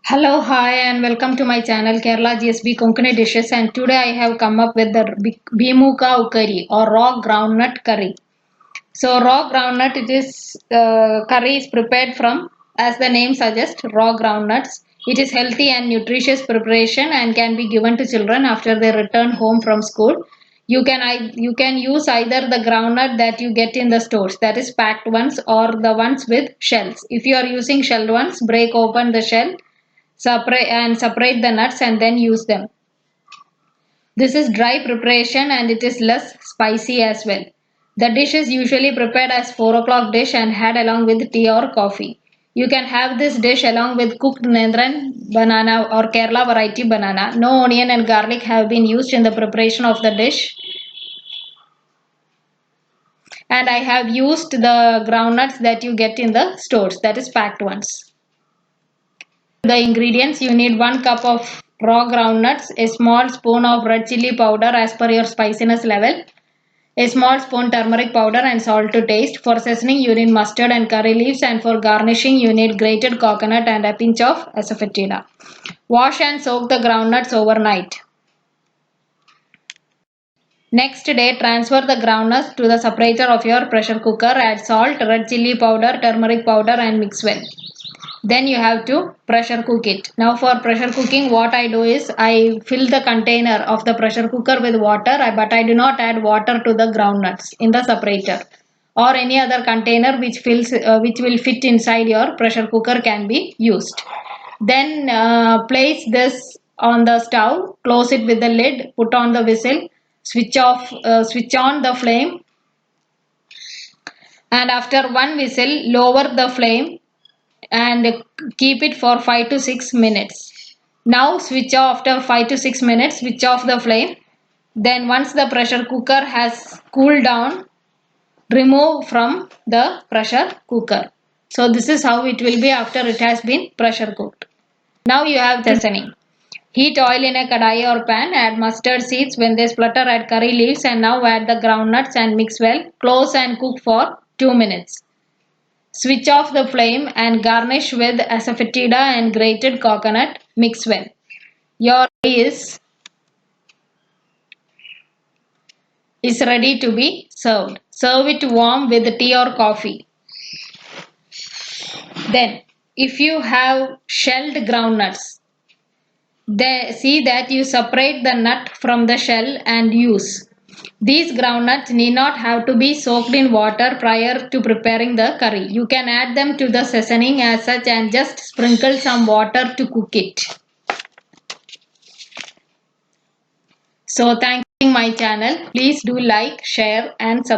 Hello, hi, and welcome to my channel Kerala GSB Konkani dishes. And today I have come up with the Bimukka ukkari or raw groundnut curry. So raw groundnut, it is curry is prepared from, as the name suggests, raw groundnuts. It is healthy and nutritious preparation and can be given to children after they return home from school. You can use either the groundnut that you get in the stores, that is packed ones, or the ones with shells. If you are using shelled ones, break open the shell, separate the nuts and then use them. This is dry preparation and it is less spicy as well. The dish is usually prepared as 4 o'clock dish and had along with tea or coffee. You can have this dish along with cooked Nendran banana or Kerala variety banana. No onion and garlic have been used in the preparation of the dish. And I have used the groundnuts that you get in the stores, that is packed ones. The ingredients: you need 1 cup of raw groundnuts, a small spoon of red chili powder as per your spiciness level, a small spoon turmeric powder and salt to taste. For seasoning you need mustard and curry leaves, and for garnishing you need grated coconut and a pinch of asafoetida. Wash and soak the groundnuts overnight. Next day, transfer the groundnuts to the separator of your pressure cooker. Add salt, red chili powder, turmeric powder and mix well. Then you have to pressure cook it. Now for pressure cooking, what I do is I fill the container of the pressure cooker with water, but I do not add water to the groundnuts in the separator, or any other container which will fit inside your pressure cooker can be used. Then place this on the stove, close it with the lid, put on the whistle, switch on the flame, and after one whistle lower the flame and keep it for 5 to 6 minutes. Now switch off after 5 to 6 minutes, switch off the flame. Then once the pressure cooker has cooled down, remove from the pressure cooker. So this is how it will be after it has been pressure cooked. Now you have the seasoning. Heat oil in a kadai or pan, add mustard seeds. When they splutter, add curry leaves, and now add the groundnuts and mix well. Close and cook for 2 minutes. Switch off the flame and garnish with asafoetida and grated coconut. Mix well. Your curry is ready to be served. Serve it warm with tea or coffee. Then, if you have shelled groundnuts, see that you separate the nut from the shell and use. These groundnuts need not have to be soaked in water prior to preparing the curry. You can add them to the seasoning as such and just sprinkle some water to cook it. So thank you for watching my channel. Please do like, share and subscribe.